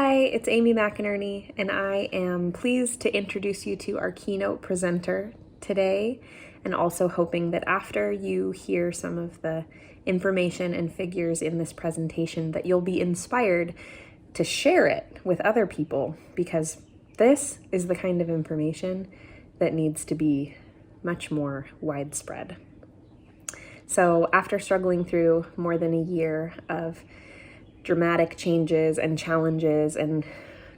Hi, it's Amy McInerney, and I am pleased to introduce you to our keynote presenter today, and also hoping that after you hear some of the information and figures in this presentation that you'll be inspired to share it with other people, because this is the kind of information that needs to be much more widespread. So after struggling through more than a year of dramatic changes and challenges and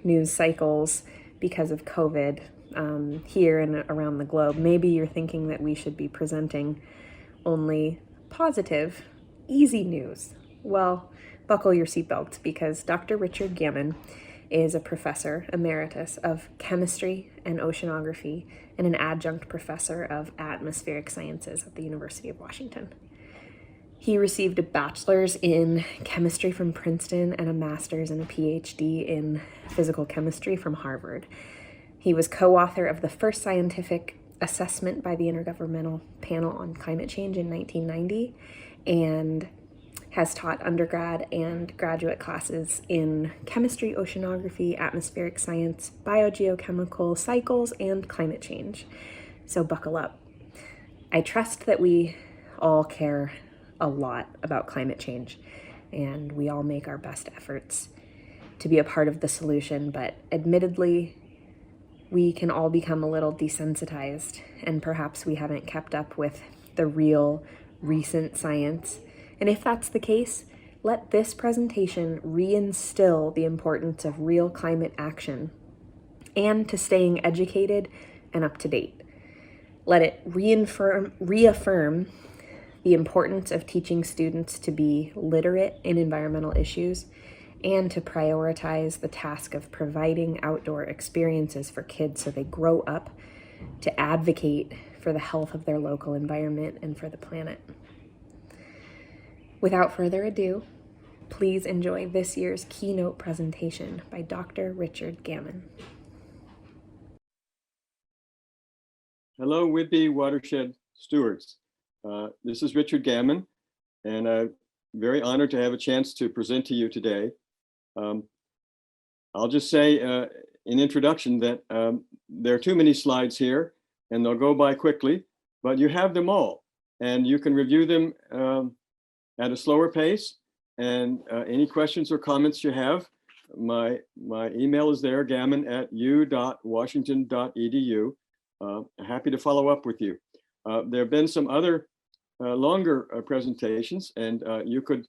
news cycles because of COVID here and around the globe, maybe you're thinking that we should be presenting only positive, easy news. Well, buckle your seatbelt, because Dr. Richard Gammon is a professor emeritus of chemistry and oceanography and an adjunct professor of atmospheric sciences at the University of Washington. He received a bachelor's in chemistry from Princeton and a master's and a PhD in physical chemistry from Harvard. He was co-author of the first scientific assessment by the Intergovernmental Panel on Climate Change in 1990 and has taught undergrad and graduate classes in chemistry, oceanography, atmospheric science, biogeochemical cycles, and climate change. So buckle up. I trust that we all care a lot about climate change, and we all make our best efforts to be a part of the solution, but admittedly, we can all become a little desensitized, and perhaps we haven't kept up with the real recent science. And if that's the case, let this presentation reinstill the importance of real climate action and to staying educated and up to date. Let it reaffirm the importance of teaching students to be literate in environmental issues and to prioritize the task of providing outdoor experiences for kids so they grow up to advocate for the health of their local environment and for the planet. Without further ado, please enjoy this year's keynote presentation by Dr. Richard Gammon. Hello, Whidbey Watershed stewards. This is Richard Gammon, and I'm very honored to have a chance to present to you today. I'll just say in introduction that there are too many slides here, and they'll go by quickly, but you have them all, and you can review them at a slower pace. And any questions or comments you have, my email is there, gammon@u.washington.edu. Happy to follow up with you. There have been some other longer presentations, and you could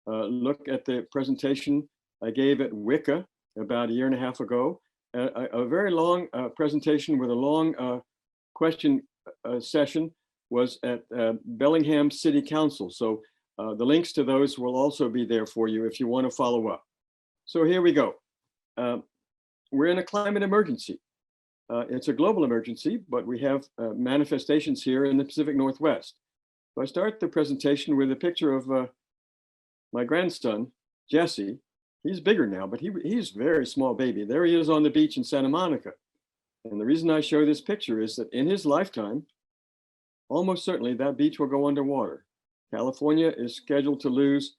look at the presentation I gave at WICA about a year and a half ago, a very long presentation with a long question session was at Bellingham City Council. So the links to those will also be there for you if you want to follow up. So here we go. We're in a climate emergency. It's a global emergency, but we have manifestations here in the Pacific Northwest. So I start the presentation with a picture of my grandson, Jesse. He's bigger now, but he's a very small baby. There he is on the beach in Santa Monica. And the reason I show this picture is that in his lifetime, almost certainly that beach will go underwater. California is scheduled to lose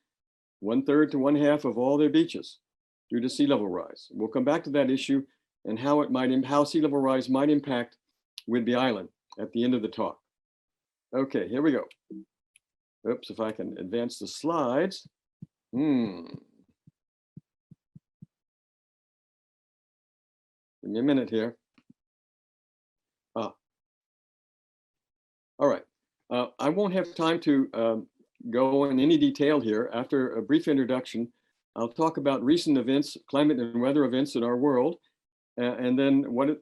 1/3 to 1/2 of all their beaches due to sea level rise. We'll come back to that issue and how sea level rise might impact Whidbey Island at the end of the talk. Okay, here we go. Oops, if I can advance the slides. Give me a minute here. All right. I won't have time to go in any detail here. After a brief introduction, I'll talk about recent events, climate and weather events in our world, and then what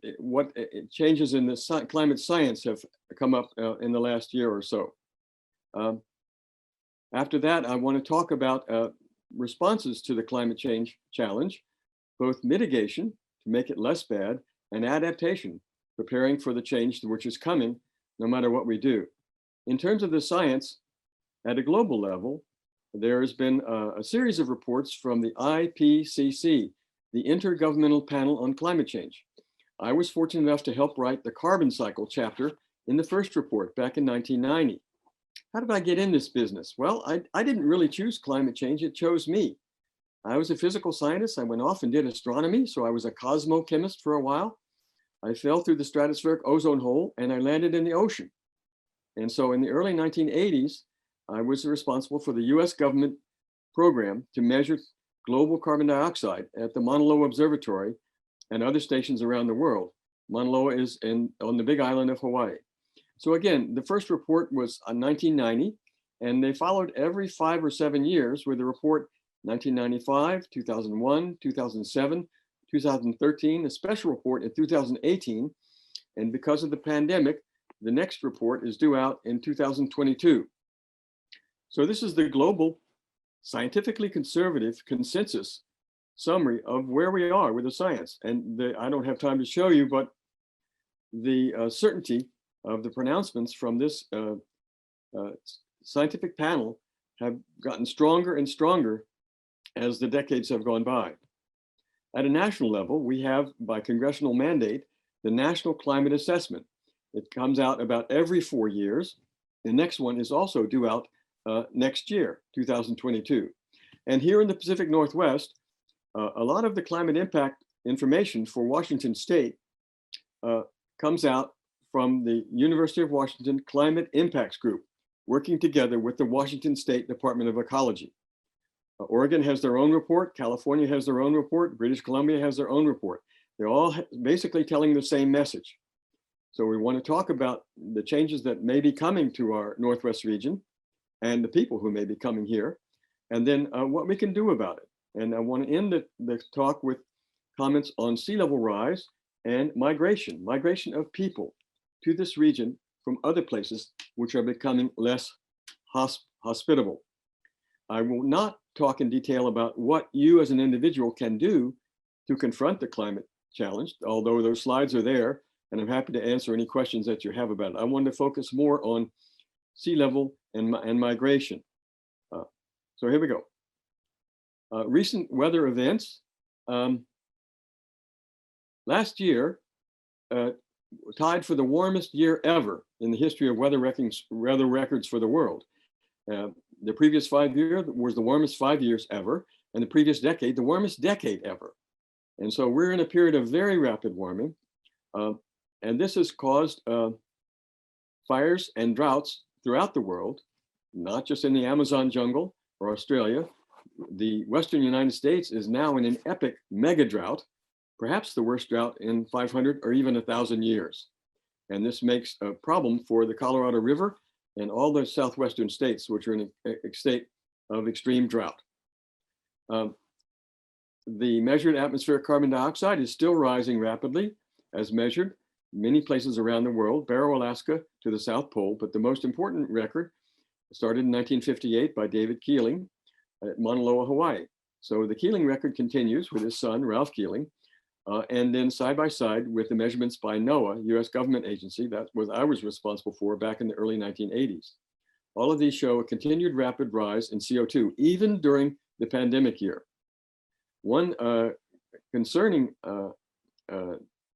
changes in the climate science have come up in the last year or so. After that, I want to talk about responses to the climate change challenge, both mitigation to make it less bad and adaptation, preparing for the change which is coming no matter what we do. In terms of the science, at a global level, there has been a series of reports from the IPCC, the Intergovernmental Panel on Climate Change. I was fortunate enough to help write the carbon cycle chapter in the first report back in 1990. How did I get in this business? Well, I didn't really choose climate change, it chose me. I was a physical scientist. I went off and did astronomy, so I was a cosmochemist for a while. I fell through the stratospheric ozone hole and I landed in the ocean. And so in the early 1980s, I was responsible for the US government program to measure global carbon dioxide at the Mauna Loa Observatory and other stations around the world. Mauna Loa is on the big island of Hawaii. So again, the first report was in 1990, and they followed every 5 or 7 years with a report 1995, 2001, 2007, 2013, a special report in 2018. And because of the pandemic, the next report is due out in 2022. So this is the global scientifically conservative consensus summary of where we are with the science. And I don't have time to show you, but the certainty of the pronouncements from this scientific panel have gotten stronger and stronger as the decades have gone by. At a national level, we have, by congressional mandate, the National Climate Assessment. It comes out about every 4 years. The next one is also due out next year, 2022. And here in the Pacific Northwest, a lot of the climate impact information for Washington State comes out from the University of Washington Climate Impacts Group, working together with the Washington State Department of Ecology. Oregon has their own report, California has their own report, British Columbia has their own report. They're all basically telling the same message. So we want to talk about the changes that may be coming to our Northwest region and the people who may be coming here, and then what we can do about it. And I want to end the talk with comments on sea level rise and migration of people to this region from other places which are becoming less hospitable. I will not talk in detail about what you as an individual can do to confront the climate challenge, although those slides are there, and I'm happy to answer any questions that you have about it. I wanted to focus more on sea level and migration. So here we go. Recent weather events. Last year, tied for the warmest year ever in the history of weather records for the world. The previous 5 years was the warmest 5 years ever, and the previous decade, the warmest decade ever. And so we're in a period of very rapid warming, and this has caused fires and droughts throughout the world, not just in the Amazon jungle or Australia. The Western United States is now in an epic mega drought, perhaps the worst drought in 500 or even 1,000 years. And this makes a problem for the Colorado River and all the southwestern states, which are in a state of extreme drought. The measured atmospheric carbon dioxide is still rising rapidly, as measured many places around the world, Barrow, Alaska to the South Pole, but the most important record started in 1958 by David Keeling at Mauna Loa, Hawaii. So the Keeling record continues with his son, Ralph Keeling, and then side by side with the measurements by NOAA, US government agency, that was I was responsible for back in the early 1980s. All of these show a continued rapid rise in CO2, even during the pandemic year. One concerning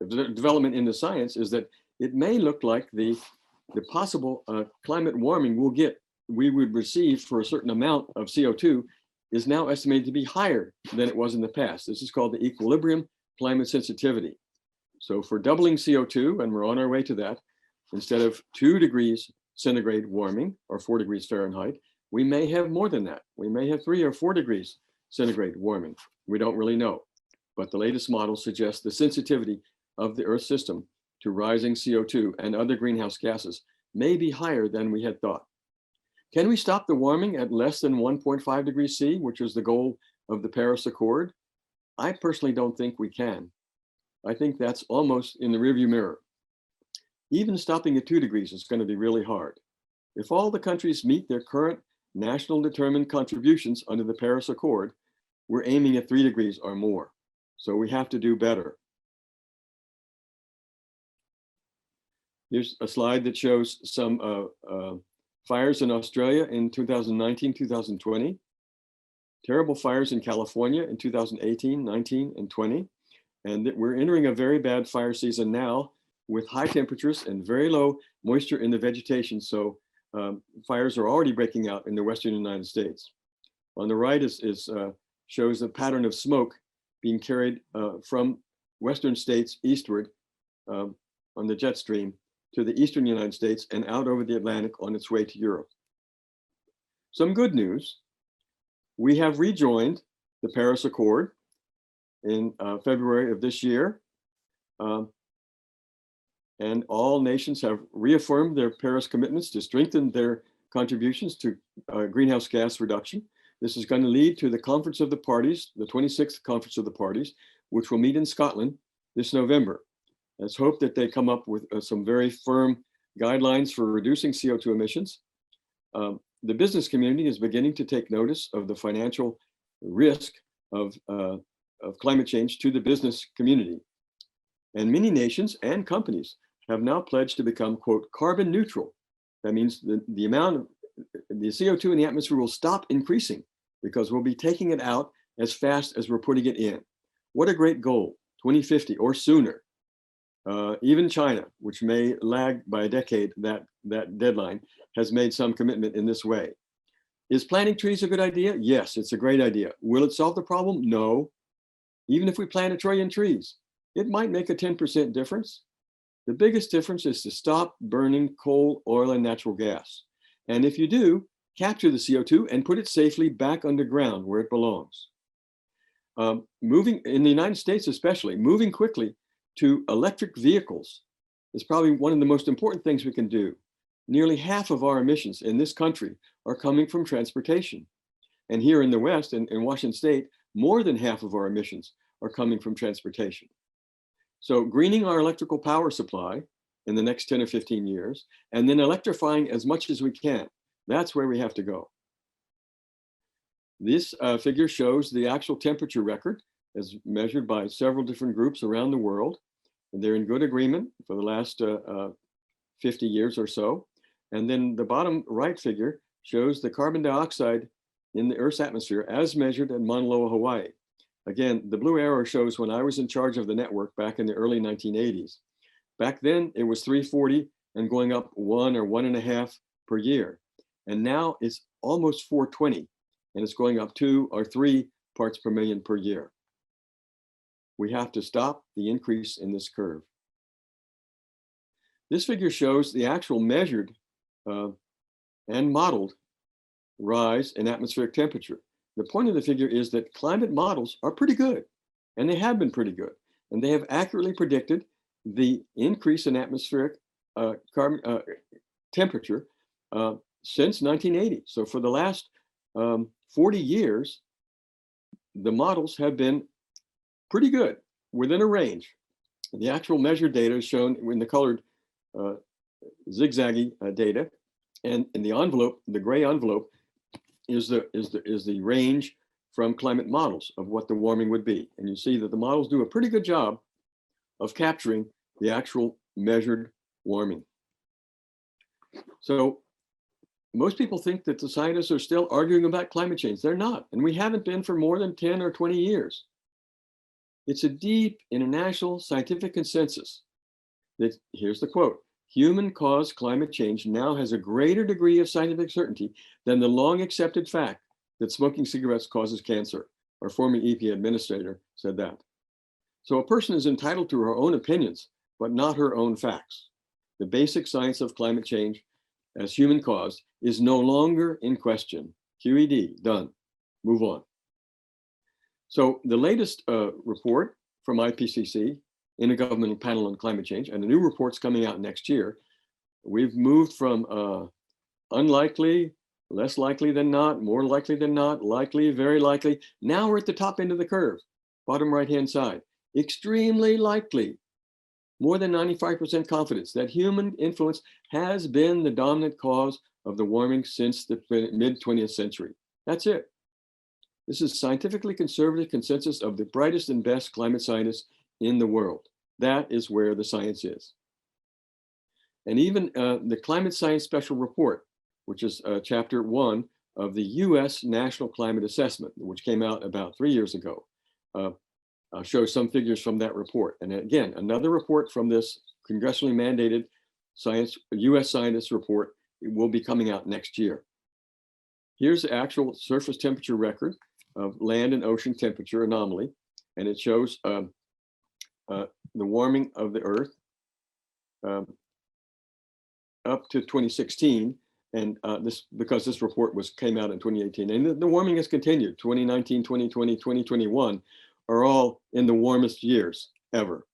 development in the science is that it may look like the possible climate warming we would receive for a certain amount of CO2 is now estimated to be higher than it was in the past. This is called the equilibrium climate sensitivity. So for doubling CO2, and we're on our way to that, instead of 2 degrees centigrade warming or 4 degrees Fahrenheit, we may have more than that. We may have 3 or 4 degrees centigrade warming. We don't really know, but the latest models suggest the sensitivity of the Earth system to rising CO2 and other greenhouse gases may be higher than we had thought. Can we stop the warming at less than 1.5 degrees C, which is the goal of the Paris Accord? I personally don't think we can. I think that's almost in the rearview mirror. Even stopping at 2 degrees is going to be really hard. If all the countries meet their current national determined contributions under the Paris Accord, we're aiming at 3 degrees or more. So we have to do better. Here's a slide that shows some fires in Australia in 2019, 2020. Terrible fires in California in 2018, 19, and 20. And we're entering a very bad fire season now with high temperatures and very low moisture in the vegetation. So fires are already breaking out in the Western United States. On the right is shows a pattern of smoke being carried from western states eastward on the jet stream to the eastern United States and out over the Atlantic on its way to Europe. Some good news, we have rejoined the Paris Accord in February of this year. And all nations have reaffirmed their Paris commitments to strengthen their contributions to greenhouse gas reduction. This is going to lead to the Conference of the Parties, the 26th Conference of the Parties, which will meet in Scotland this November. Let's hope that they come up with some very firm guidelines for reducing CO2 emissions. The business community is beginning to take notice of the financial risk of climate change to the business community. And many nations and companies have now pledged to become, quote, carbon neutral. That means the amount of the CO2 in the atmosphere will stop increasing because we'll be taking it out as fast as we're putting it in. What a great goal, 2050 or sooner. Even China, which may lag by a decade that deadline, has made some commitment in this way. Is planting trees a good idea? Yes, it's a great idea. Will it solve the problem? No. Even if we plant 1 trillion trees, it might make a 10% difference. The biggest difference is to stop burning coal, oil, and natural gas. And if you do, capture the CO2 and put it safely back underground where it belongs. Moving, in the United States especially, moving quickly to electric vehicles is probably one of the most important things we can do. Nearly half of our emissions in this country are coming from transportation. And here in the West, in Washington State, more than half of our emissions are coming from transportation. So greening our electrical power supply in the next 10 or 15 years, and then electrifying as much as we can. That's where we have to go. This figure shows the actual temperature record as measured by several different groups around the world. And they're in good agreement for the last 50 years or so. And then the bottom right figure shows the carbon dioxide in the Earth's atmosphere as measured at Mauna Loa, Hawaii. Again, the blue arrow shows when I was in charge of the network back in the early 1980s. Back then, it was 340 and going up 1 or 1.5 per year. And now it's almost 420, and it's going up 2 or 3 parts per million per year. We have to stop the increase in this curve. This figure shows the actual measured and modeled rise in atmospheric temperature. The point of the figure is that climate models are pretty good, and they have been pretty good, and they have accurately predicted the increase in atmospheric temperature since 1980. So for the last 40 years, the models have been pretty good, within a range. The actual measured data is shown in the colored zigzaggy data, and in the envelope, the gray envelope, is the range from climate models of what the warming would be. And you see that the models do a pretty good job of capturing the actual measured warming. So most people think that the scientists are still arguing about climate change. They're not, and we haven't been for more than 10 or 20 years. It's a deep international scientific consensus that, here's the quote, human-caused climate change now has a greater degree of scientific certainty than the long accepted fact that smoking cigarettes causes cancer. Our former EPA administrator said that. So a person is entitled to her own opinions, but not her own facts. The basic science of climate change as human-caused is no longer in question. QED, done. Move on. So the latest report from IPCC, Intergovernmental Panel on Climate Change, and the new report's coming out next year. We've moved from unlikely, less likely than not, more likely than not, likely, very likely. Now we're at the top end of the curve, bottom right-hand side. Extremely likely, more than 95% confidence that human influence has been the dominant cause of the warming since the mid-20th century. That's it. This is scientifically conservative consensus of the brightest and best climate scientists in the world. That is where the science is. And even the Climate Science Special Report, which is chapter 1 of the US National Climate Assessment, which came out about 3 years ago, shows some figures from that report. And again, another report from this congressionally mandated US scientists report. It will be coming out next year. Here's the actual surface temperature record of land and ocean temperature anomaly, and it shows the warming of the Earth up to 2016, and because this report came out in 2018, and the warming has continued. 2019, 2020, 2021 are all in the warmest years ever.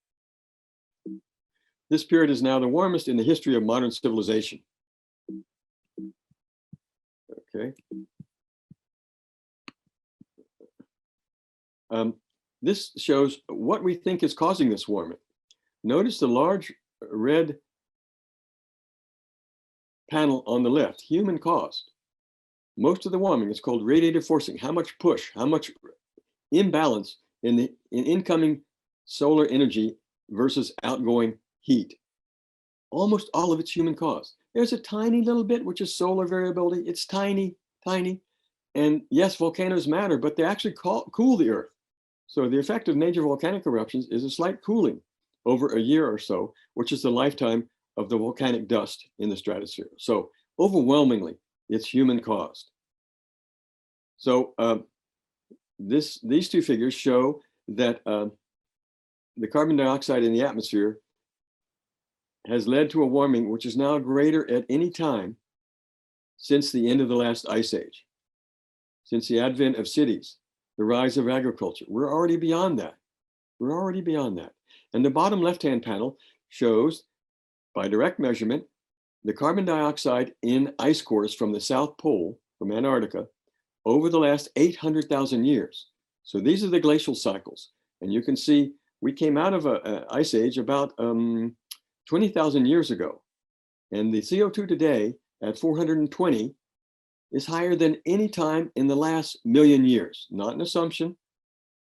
This period is now the warmest in the history of modern civilization. Okay. This shows what we think is causing this warming. Notice the large red panel on the left, human caused. Most of the warming is called radiative forcing. How much push, how much imbalance in incoming solar energy versus outgoing heat. Almost all of it's human caused. There's a tiny little bit which is solar variability. It's tiny, tiny. And yes, volcanoes matter, but they actually cool the Earth. So the effect of major volcanic eruptions is a slight cooling over a year or so, which is the lifetime of the volcanic dust in the stratosphere. So overwhelmingly, it's human caused. So these two figures show that the carbon dioxide in the atmosphere has led to a warming which is now greater at any time since the end of the last ice age, since the advent of cities, the rise of agriculture. We're already beyond that. We're already beyond that. And the bottom left-hand panel shows, by direct measurement, the carbon dioxide in ice cores from the South Pole, from Antarctica, over the last 800,000 years. So these are the glacial cycles. And you can see we came out of an ice age about 20,000 years ago. And the CO2 today at 420 is higher than any time in the last million years. Not an assumption,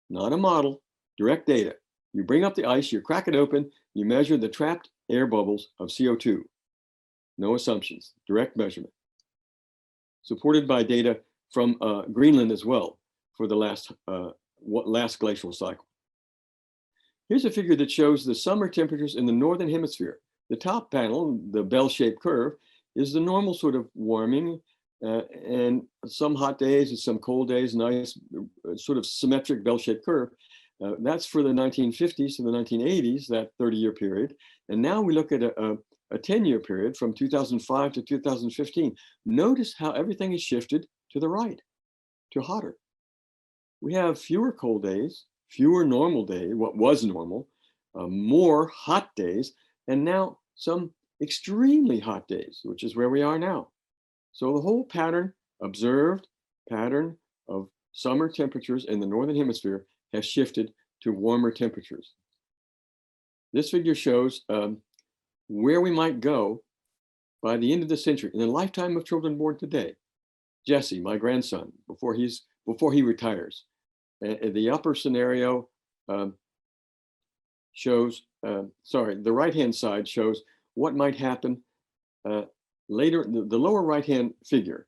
not a model, direct data. You bring up the ice, you crack it open, you measure the trapped air bubbles of CO2. No assumptions, direct measurement. Supported by data from Greenland as well for the last glacial cycle. Here's a figure that shows the summer temperatures in the northern hemisphere. The top panel, the bell-shaped curve, is the normal sort of warming, and some hot days and some cold days, nice sort of symmetric bell-shaped curve. That's for the 1950s to the 1980s, that 30-year period. And now we look at a 10-year period from 2005 to 2015. Notice how everything is shifted to the right, to hotter. We have fewer cold days, fewer normal days, what was normal, more hot days, and now some extremely hot days, which is where we are now. So the whole observed pattern of summer temperatures in the northern hemisphere has shifted to warmer temperatures. This figure shows where we might go by the end of the century, in the lifetime of children born today. Jesse, my grandson, before he retires. The upper scenario shows, the right-hand side shows what might happen later. The lower right-hand figure,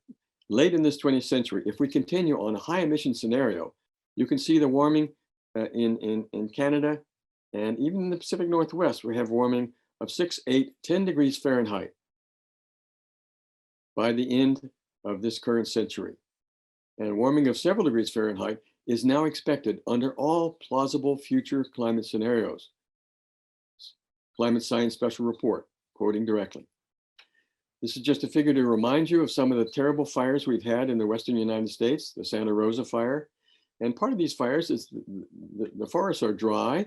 late in this 20th century, if we continue on a high emission scenario, you can see the warming in Canada, and even in the Pacific Northwest, we have warming of 6, 8, 10 degrees Fahrenheit by the end of this current century. And warming of several degrees Fahrenheit is now expected under all plausible future climate scenarios. Climate Science Special Report, quoting directly. This is just a figure to remind you of some of the terrible fires we've had in the Western United States, the Santa Rosa fire. And part of these fires is the forests are dry,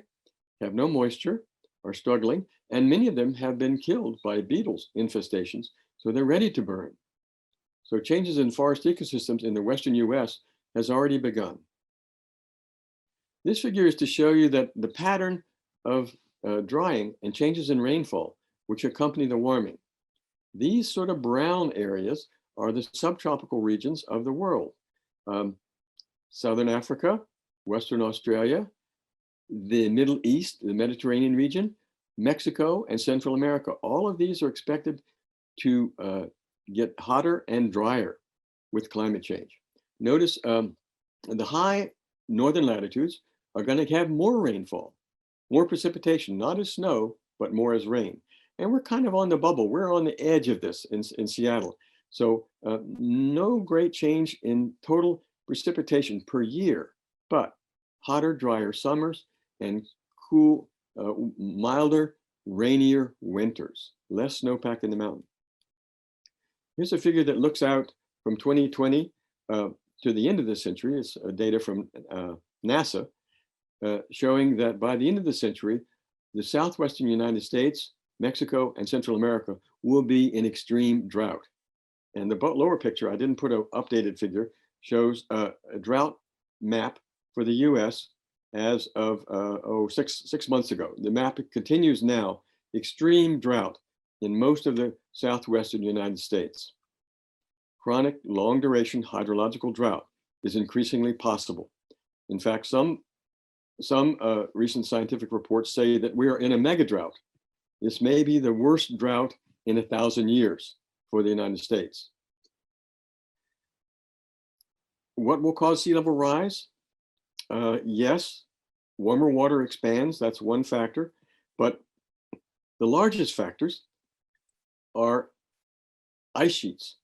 have no moisture, are struggling, and many of them have been killed by beetles infestations, so they're ready to burn. So changes in forest ecosystems in the Western US has already begun. This figure is to show you that the pattern of drying and changes in rainfall, which accompany the warming. These sort of brown areas are the subtropical regions of the world. Southern Africa, Western Australia, the Middle East, the Mediterranean region, Mexico, and Central America. All of these are expected to get hotter and drier with climate change. Notice the high northern latitudes are going to have more rainfall, more precipitation, not as snow, but more as rain. And we're kind of on the bubble. We're on the edge of this in Seattle. So no great change in total precipitation per year, but hotter, drier summers and cool, milder, rainier winters, less snowpack in the mountain. Here's a figure that looks out from 2020 to the end of the century. It's data from NASA showing that by the end of the century, the southwestern United States, Mexico, and Central America will be in extreme drought. And the lower picture, I didn't put an updated figure, shows a drought map for the US as of 6 months ago. The map continues now, extreme drought in most of the southwestern United States. Chronic, long duration hydrological drought is increasingly possible. In fact, some recent scientific reports say that we are in a mega drought. This may be the worst drought in 1,000 years for the United States. What will cause sea level rise? Yes, warmer water expands, that's one factor, but the largest factors are ice sheets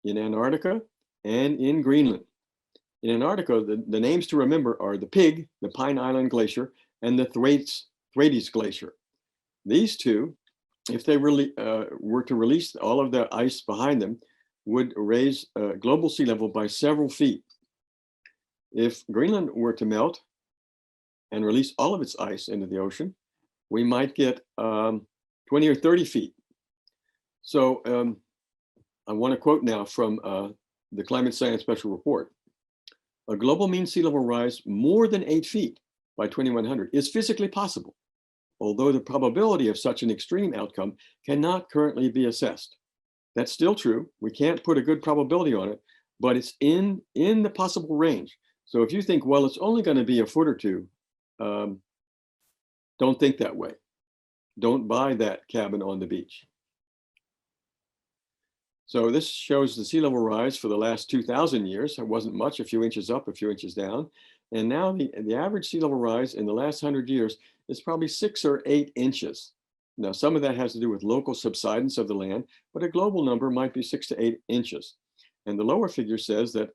in Antarctica and in Greenland. In Antarctica, the names to remember are the Pig, the Pine Island Glacier, and the Thwaites Glacier. These two, if they really were to release all of the ice behind them, would raise global sea level by several feet. If Greenland were to melt and release all of its ice into the ocean, we might get 20 or 30 feet. So I want to quote now from the Climate Science Special Report. A global mean sea level rise more than 8 feet by 2100 is physically possible, although the probability of such an extreme outcome cannot currently be assessed. That's still true. We can't put a good probability on it, but it's in the possible range. So if you think, well, it's only going to be a foot or two, don't think that way. Don't buy that cabin on the beach. So this shows the sea level rise for the last 2,000 years. It wasn't much, a few inches up, a few inches down. And now the average sea level rise in the last 100 years is probably 6 or 8 inches. Now, some of that has to do with local subsidence of the land, but a global number might be 6 to 8 inches. And the lower figure says that,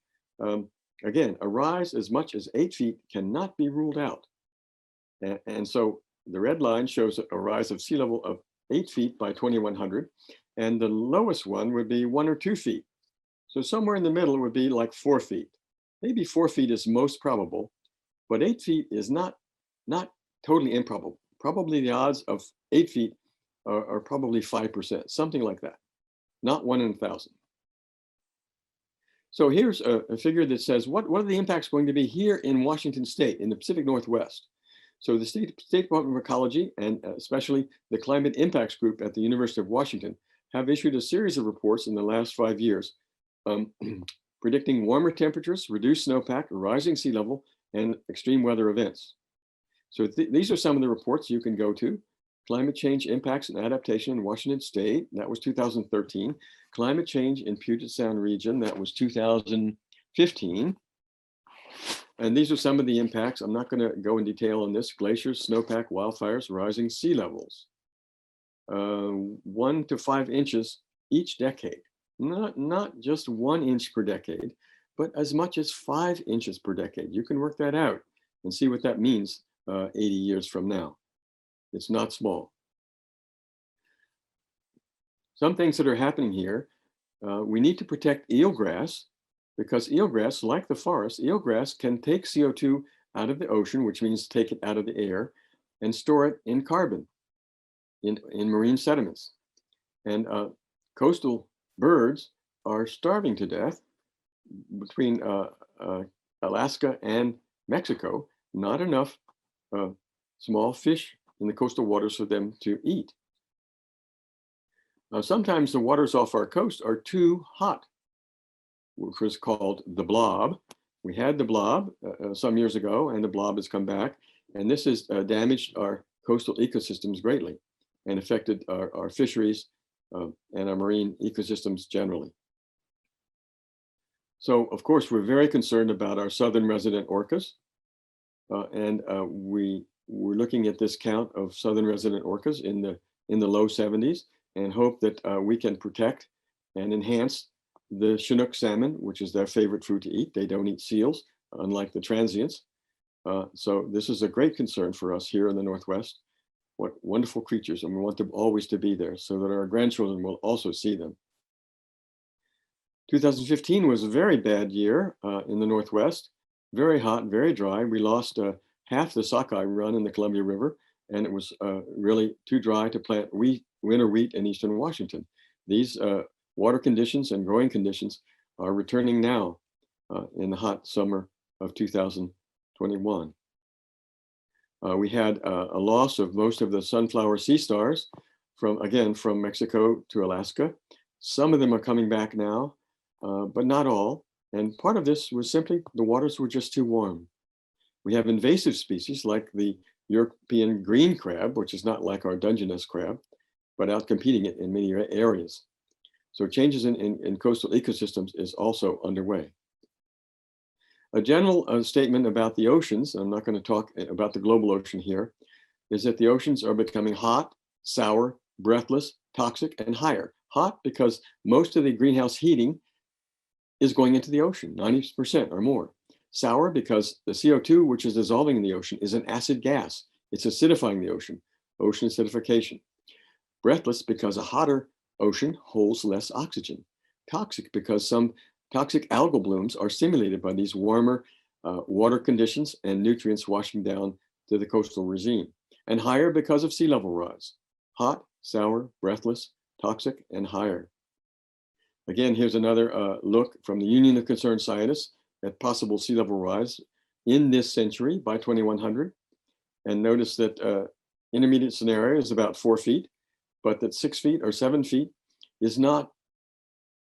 again, a rise as much as 8 feet cannot be ruled out. And so the red line shows a rise of sea level of 8 feet by 2100. And the lowest one would be 1 or 2 feet. So somewhere in the middle would be like 4 feet. Maybe 4 feet is most probable, but 8 feet is not totally improbable. Probably the odds of 8 feet are probably 5%, something like that. Not 1 in 1,000. So here's a figure that says, what are the impacts going to be here in Washington State, in the Pacific Northwest? So the State Department of Ecology, and especially the Climate Impacts Group at the University of Washington, have issued a series of reports in the last 5 years predicting warmer temperatures, reduced snowpack, rising sea level, and extreme weather events. So these are some of the reports you can go to. Climate Change Impacts and Adaptation in Washington State, that was 2013. Climate Change in Puget Sound Region, that was 2015. And these are some of the impacts. I'm not going to go in detail on this. Glaciers, snowpack, wildfires, rising sea levels. 1 to 5 inches each decade. Not just 1 inch per decade, but as much as 5 inches per decade. You can work that out and see what that means 80 years from now. It's not small. Some things that are happening here, we need to protect eelgrass, because eelgrass, like the forest, eelgrass can take CO2 out of the ocean, which means take it out of the air, and store it in carbon, in marine sediments. And coastal birds are starving to death between Alaska and Mexico. Not enough small fish in the coastal waters for them to eat. Sometimes the waters off our coast are too hot, which was called the blob. We had the blob some years ago, and the blob has come back. And this has damaged our coastal ecosystems greatly and affected our fisheries and our marine ecosystems generally. So, of course, we're very concerned about our southern resident orcas. And we're looking at this count of southern resident orcas in the low 70s, and hope that we can protect and enhance the Chinook salmon, which is their favorite food to eat. They don't eat seals, unlike the transients. So this is a great concern for us here in the Northwest. What wonderful creatures, and we want them always to be there so that our grandchildren will also see them. 2015 was a very bad year in the Northwest, very hot, very dry. We lost half the sockeye run in the Columbia River, and it was really too dry to plant winter wheat in eastern Washington. These water conditions and growing conditions are returning now in the hot summer of 2021. We had a loss of most of the sunflower sea stars from Mexico to Alaska. Some of them are coming back now, but not all. And part of this was simply the waters were just too warm. We have invasive species like the European green crab, which is not like our Dungeness crab, but outcompeting it in many areas. So changes in coastal ecosystems is also underway. A general statement about the oceans, I'm not going to talk about the global ocean here, is that the oceans are becoming hot, sour, breathless, toxic, and higher. Hot because most of the greenhouse heating is going into the ocean, 90% or more. Sour because the CO2, which is dissolving in the ocean, is an acid gas. It's acidifying the ocean acidification. Breathless because a hotter ocean holds less oxygen. Toxic because some toxic algal blooms are stimulated by these warmer water conditions and nutrients washing down to the coastal regime. And higher because of sea level rise. Hot, sour, breathless, toxic, and higher. Again, here's another look from the Union of Concerned Scientists at possible sea level rise in this century by 2100. And notice that intermediate scenario is about 4 feet, but that 6 feet or 7 feet is not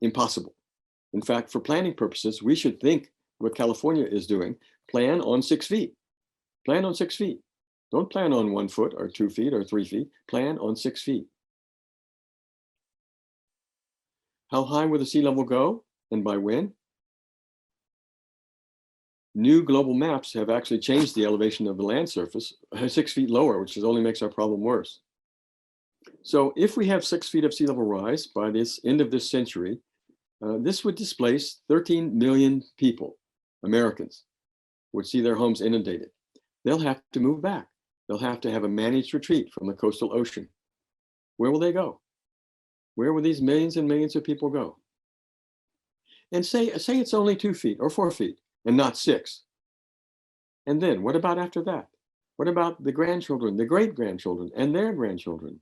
impossible. In fact, for planning purposes, we should think what California is doing, plan on 6 feet. Plan on 6 feet. Don't plan on 1 foot or 2 feet or 3 feet. Plan on 6 feet. How high will the sea level go and by when? New global maps have actually changed the elevation of the land surface 6 feet lower, which only makes our problem worse. So if we have 6 feet of sea level rise by this end of this century, this would displace 13 million people, Americans, would see their homes inundated. They'll have to move back. They'll have to have a managed retreat from the coastal ocean. Where will they go? Where will these millions and millions of people go? And say it's only 2 feet or 4 feet and not 6. And then what about after that? What about the grandchildren, the great-grandchildren, and their grandchildren?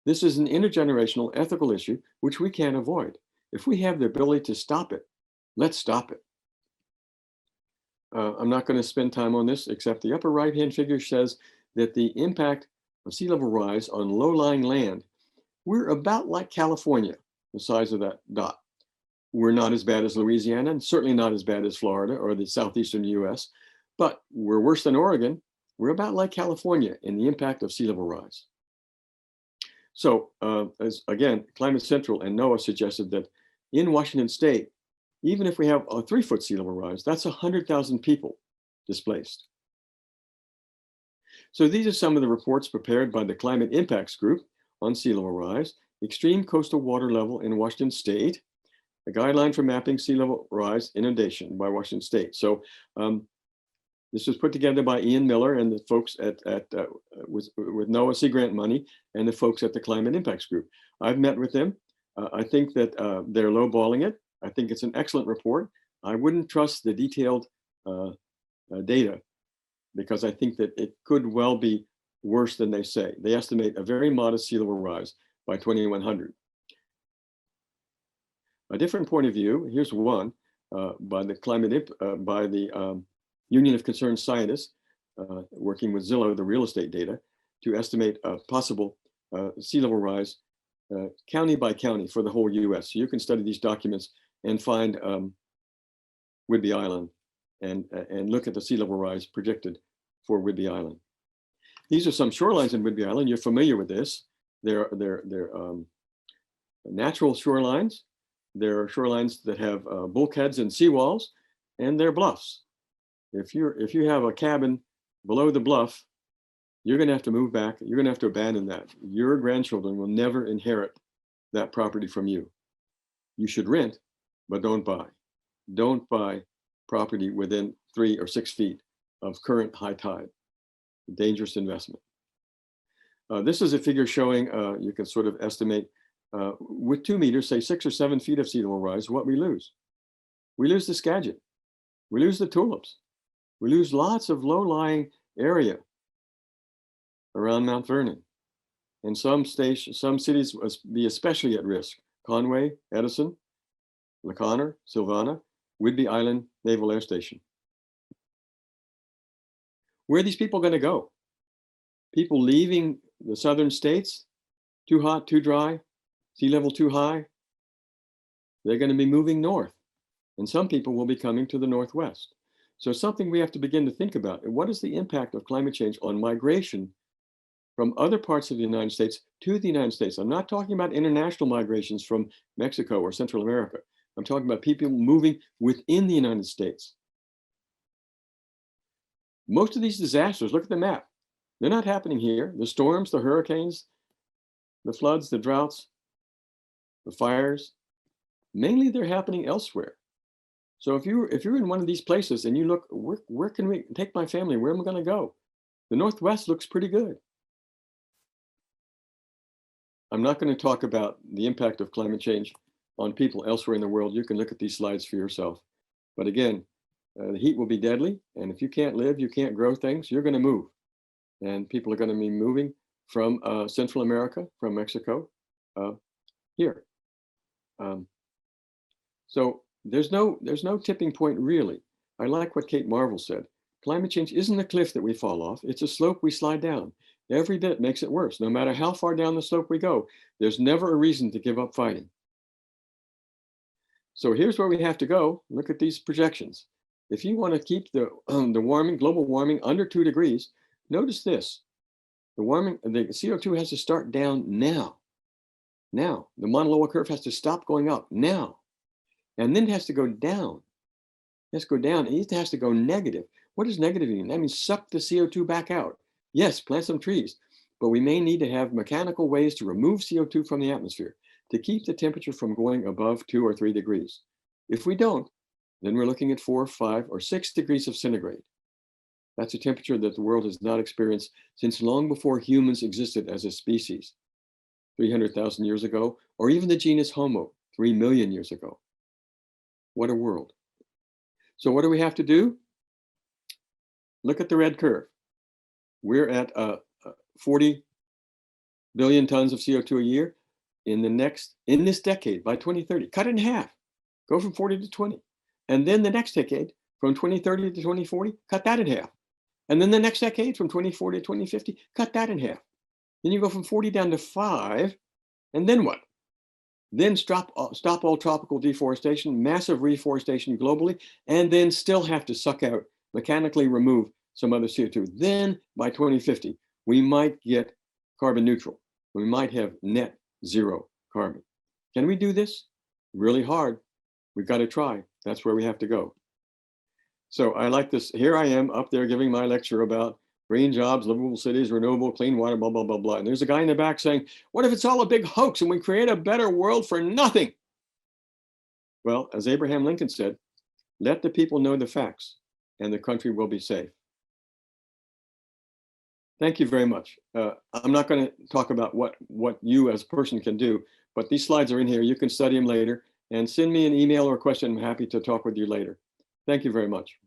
This is an intergenerational ethical issue which we can't avoid. If we have the ability to stop it, let's stop it. I'm not going to spend time on this, except the upper right-hand figure says that the impact of sea level rise on low-lying land, we're about like California, the size of that dot. We're not as bad as Louisiana, and certainly not as bad as Florida or the southeastern US, but we're worse than Oregon. We're about like California in the impact of sea level rise. So as again, Climate Central and NOAA suggested that in Washington State, even if we have a 3-foot sea level rise, that's 100,000 people displaced. So these are some of the reports prepared by the Climate Impacts Group on sea level rise, extreme coastal water level in Washington State, a guideline for mapping sea level rise inundation by Washington State. So this was put together by Ian Miller and the folks with NOAA Sea Grant money and the folks at the Climate Impacts Group. I've met with them. I think that they're lowballing it. I think it's an excellent report. I wouldn't trust the detailed data because I think that it could well be worse than they say. They estimate a very modest sea level rise by 2100. A different point of view, here's one by the Union of Concerned Scientists, working with Zillow, the real estate data, to estimate a possible sea level rise county by county for the whole US. So you can study these documents and find Whidbey Island and look at the sea level rise predicted for Whidbey Island. These are some shorelines in Whidbey Island. You're familiar with this. They're natural shorelines. There are shorelines that have bulkheads and seawalls, and they're bluffs. If you have a cabin below the bluff, you're going to have to move back. You're going to have to abandon that. Your grandchildren will never inherit that property from you. You should rent, but don't buy. Don't buy property within 3 or 6 feet of current high tide. Dangerous investment. This is a figure showing, you can sort of estimate with 2 meters, say 6 or 7 feet of sea level rise, what we lose. We lose the Skagit. We lose the tulips. We lose lots of low-lying area around Mount Vernon. And some cities will be especially at risk. Conway, Edison, LaConner, Silvana, Whidbey Island Naval Air Station. Where are these people going to go? People leaving the southern states? Too hot, too dry, sea level too high? They're going to be moving north. And some people will be coming to the northwest. So something we have to begin to think about. What is the impact of climate change on migration from other parts of the United States to the United States? I'm not talking about international migrations from Mexico or Central America. I'm talking about people moving within the United States. Most of these disasters, look at the map, they're not happening here. The storms, the hurricanes, the floods, the droughts, the fires, mainly they're happening elsewhere. So if you're in one of these places and you look, where can we take my family? Where am I going to go? The Northwest looks pretty good. I'm not going to talk about the impact of climate change on people elsewhere in the world. You can look at these slides for yourself. But again, the heat will be deadly. And if you can't live, you can't grow things, you're going to move. And people are going to be moving from Central America, from Mexico, here. So there's no tipping point really. I like what Kate Marvel said. Climate change isn't a cliff that we fall off. It's a slope we slide down. Every bit makes it worse. No matter how far down the slope we go, there's never a reason to give up fighting. So here's where we have to go. Look at these projections. If you want to keep the global warming under 2 degrees, notice this. The CO2 has to start down now. Now, the Mauna Loa curve has to stop going up now. And then it has to go down. It has to go down, and it has to go negative. What does negative mean? That means suck the CO2 back out. Yes, plant some trees, but we may need to have mechanical ways to remove CO2 from the atmosphere to keep the temperature from going above 2 or 3 degrees. If we don't, then we're looking at 4, 5, or 6 degrees of centigrade. That's a temperature that the world has not experienced since long before humans existed as a species, 300,000 years ago, or even the genus Homo, 3 million years ago. What a world. So what do we have to do? Look at the red curve. We're at 40 billion tons of CO2 a year in this decade by 2030. Cut it in half. Go from 40 to 20. And then the next decade, from 2030 to 2040, cut that in half. And then the next decade, from 2040 to 2050, cut that in half. Then you go from 40 down to 5. And then what? Then stop all tropical deforestation, massive reforestation globally, and then still have to suck out, mechanically remove some other CO2. Then by 2050, we might get carbon neutral. We might have net zero carbon. Can we do this? Really hard. We've got to try. That's where we have to go. So I like this. Here I am up there giving my lecture about green jobs, livable cities, renewable, clean water, blah, blah, blah, blah. And there's a guy in the back saying, what if it's all a big hoax and we create a better world for nothing? Well, as Abraham Lincoln said, let the people know the facts and the country will be safe. Thank you very much. I'm not going to talk about what you as a person can do, but these slides are in here. You can study them later and send me an email or a question. I'm happy to talk with you later. Thank you very much.